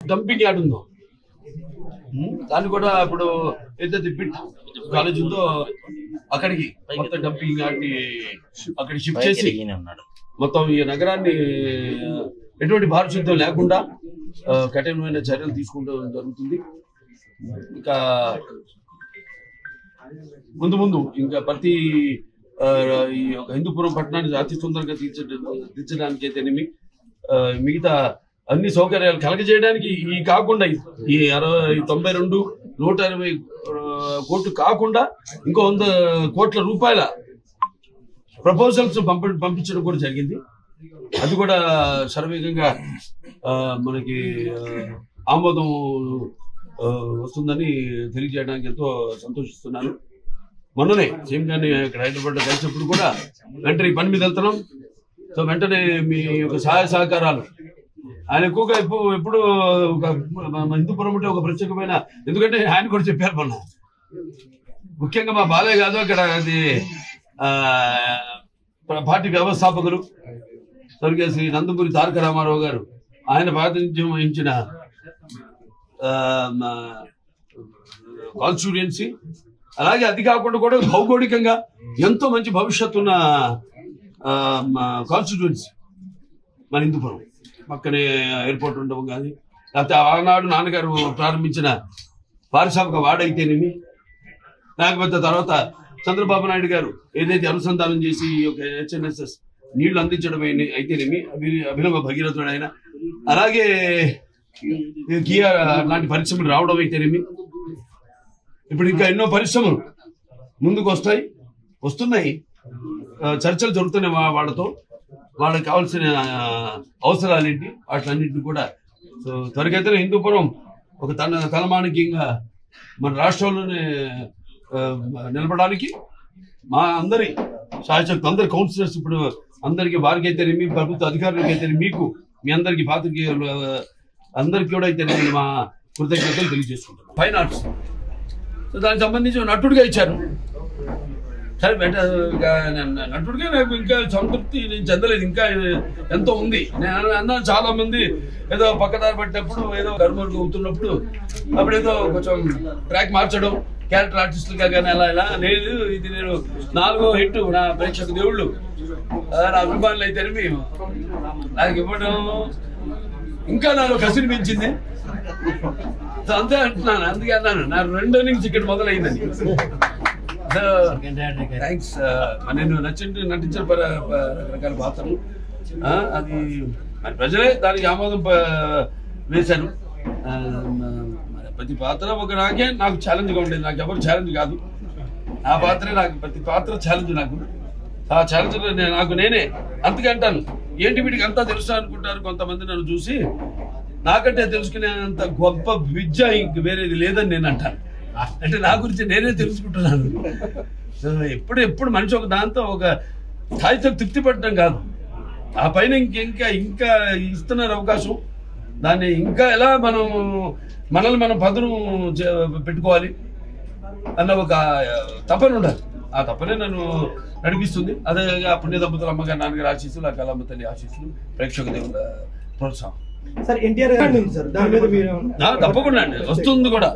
Dumping yard ఉందో దాన్ని కూడా ఇప్పుడు ఏదైతే బిట్ కాలేజ్ ఉందో అక్కడికి మొత్తం డంపింగ్ యార్డ్ ని అక్కడికి షిఫ్ట్ చేసి మొత్తం ఈ నగరాన్ని ఎటువంటి భారశుద్ధం లేకుండా కఠినమైన చర్యలు తీసుకోవడం జరుగుతుంది. ఇంకా ముందు ఇంకా ప్రతి ఈ యొక్క హిందూపురం పట్టణాన్ని అతి సుందరంగా తీర్చడానికి అయితేనేమి మిగతా అన్ని సౌకర్యాలు కలగజేయడానికి ఈ కాకుండా ఈ 92 120 కోట్లు కాకుండా ఇంకో 100 కోట్ల రూపాయల ప్రపోజల్స్ పంపించడం కూడా జరిగింది. అది కూడా శరవేగంగా మనకి ఆమోదం వస్తుందని తెలియజేయడానికి ఎంతో సంతోషిస్తున్నాను. మొన్ననే సీఎం గారిని ఇక్కడ హైదరాబాద్ లో కలిసినప్పుడు కూడా వెంటనే పని మీద వెళ్తున్నాం. సో వెంటనే మీ యొక్క సహాయ సహకారాలు ఆయన ఎక్కువగా ఎప్పుడు హిందూపురం అంటే ఒక ప్రత్యేకమైన, ఎందుకంటే ఆయన కూడా చెప్పారు మొన్న, ముఖ్యంగా మా బాలయ్య కాదు అక్కడ అది పార్టీ వ్యవస్థాపకులు స్వర్గీయ శ్రీ నందమూరి తారక రామారావు గారు ఆయన ప్రాతినిధ్యం వహించిన కాన్స్టిట్యూయెన్సీ, అలాగే అది కాకుండా కూడా భౌగోళికంగా ఎంతో మంచి భవిష్యత్తు ఉన్న కాన్స్టిట్యూయెన్సీ మన హిందూపురం. పక్కనే ఎయిర్పోర్ట్ ఉండడం కానీ, లేకపోతే ఆనాడు నాన్నగారు ప్రారంభించిన పారిశ్రామిక వాడైతేనేమి, లేకపోతే తర్వాత చంద్రబాబు నాయుడు గారు ఏదైతే అనుసంధానం చేసి ఒక HNSS నీళ్లు అందించడం అయితేనేమి, అభినవ భగీరథుడు ఆయన, అలాగే కియా లాంటి పరిశ్రమలు రావడం అయితేనేమి, ఇప్పుడు ఇంకా ఎన్నో పరిశ్రమలు ముందుకు వస్తున్నాయి. చర్చలు జరుగుతున్నాయి వాళ్ళకి కావాల్సిన అవసరాలు ఏంటి వాటిలన్నింటినీ కూడా త్వరగతిన హిందూపురం ఒక తలమానికంగా మన రాష్ట్రంలోనే నిలబడానికి మా అందరి శాసకులు, అందరి కౌన్సిలర్స్, ఇప్పుడు అందరికి వారికి అయితేనేమి, ప్రభుత్వ అధికారులకి అయితే మీకు, మీ అందరికి పాత్రికేయులు అందరికి కూడా అయితే మా కృతజ్ఞతలు తెలియజేసుకుంటాను. ఫైన్ ఆర్ట్స్ దానికి సంబంధించి నటుడిగా ఇచ్చారు. సరే నటుడిగా నాకు ఇంకా సంతృప్తి నేను చెందలేదు, ఇంకా ఎంతో ఉంది. నేను అన్నా చాలా మంది ఏదో పక్కదారి పట్టినప్పుడు, ఏదో కర్మలు అవుతున్నప్పుడు అప్పుడు ఏదో కొంచెం ట్రాక్ మార్చడం, క్యారెక్టర్ ఆర్టిస్టులుగా కానీ అలా లేదు. ఇది నేను 4వ హిట్ నా ప్రేక్షక దేవుళ్ళు, నా అభిమానులు అయితే నాకు ఇవ్వడం ఇంకా నాలో కసిని పెంచింది. అంతే అంటున్నాను, అందుకే అన్నాను నా 2 innings ఇక్కడ మొదలైందని. థ్యాంక్స్. నేను నటించిన రకరకాల పాత్రలు అది మరి ప్రజలే దానికి ఆమోదం వేశాను. ప్రతి పాత్ర నాకు ఛాలెంజ్గా ఉండేది. నాకు ఎవరు ఛాలెంజ్ కాదు, నా పాత్రే నాకు, ప్రతి పాత్ర ఛాలెంజ్. నాకు ఆ ఛాలెంజ్ నాకు నేనే అందుకే అంటాను, ఏంటి వీటికి అంతా తెలుసు అనుకుంటారు కొంతమంది నన్ను చూసి. నాకంటే తెలుసుకునేంత గొప్ప విద్య ఇంక వేరేది లేదని నేను అంటాను. అంటే నా గురించి నేనే తెలుసుకుంటున్నాను. ఎప్పుడు మనిషి ఒక దాంతో ఒక స్థాయితో తృప్తి పడటం కాదు, ఆ పైన ఇంకా ఇస్తున్నారు అవకాశం. దాన్ని ఇంకా ఎలా మనల్ని మనం పదును పెట్టుకోవాలి అన్న ఒక తపన ఉండాలి. ఆ తపనే నన్ను నడిపిస్తుంది. అదే పుణ్య దంపతుల అమ్మగారు, నాన్నగారు ఆశీస్సులు, ఆ కళమ్మ తల్లి ఆశీస్సులు, ప్రేక్షక దేవుల ప్రోత్సాహం. సార్ ఎన్టీఆర్ సార్ దాని మీద మీరు తప్పకుండా అండి వస్తుంది కూడా.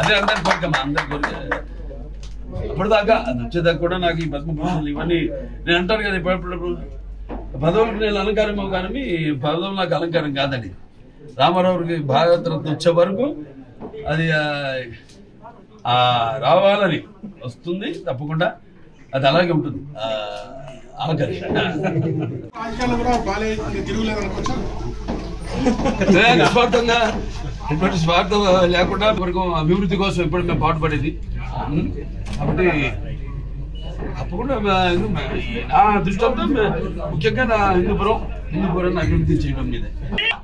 అదే అందరి కోరిక, మా అందరి కోరిక. అప్పటిదాకా అది వచ్చేదాకా కూడా నాకు ఈ పద్మభూషణలు ఇవన్నీ నేను అంటాను కదా, ఇప్పుడు పదవులకు నేను అలంకారం కానీ పదవులు నాకు అలంకారం కాదండి. రామారావుకి భారతరత్న వచ్చే వరకు అది రావాలని వస్తుంది తప్పకుండా, అది అలాగే ఉంటుంది. నిస్వార్థంగా ఎటువంటి స్వార్థం లేకుండా అభివృద్ధి కోసం ఎప్పుడు మేము పాటుపడేది. కాబట్టి తప్పకుండా నా దృష్టంతో ముఖ్యంగా నా హిందూపురాన్ని అభివృద్ధి చేయడం మీద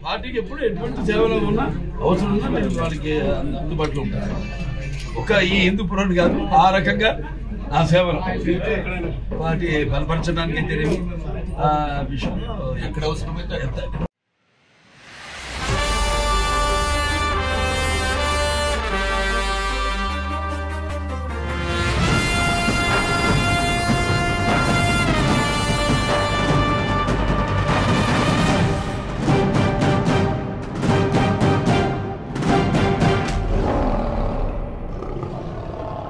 పార్టీకి ఎప్పుడు ఎటువంటి సేవలు ఉన్నా అవసరం ఉన్నా నేను వాళ్ళకి అందుబాటులో ఉంటాను. ఈ హిందూపురాన్ని కాదు, ఆ రకంగా నా సేవలు పార్టీ బలపరచడానికి తెలియదు. ఆ విషయంలో ఎక్కడ అవసరమైతే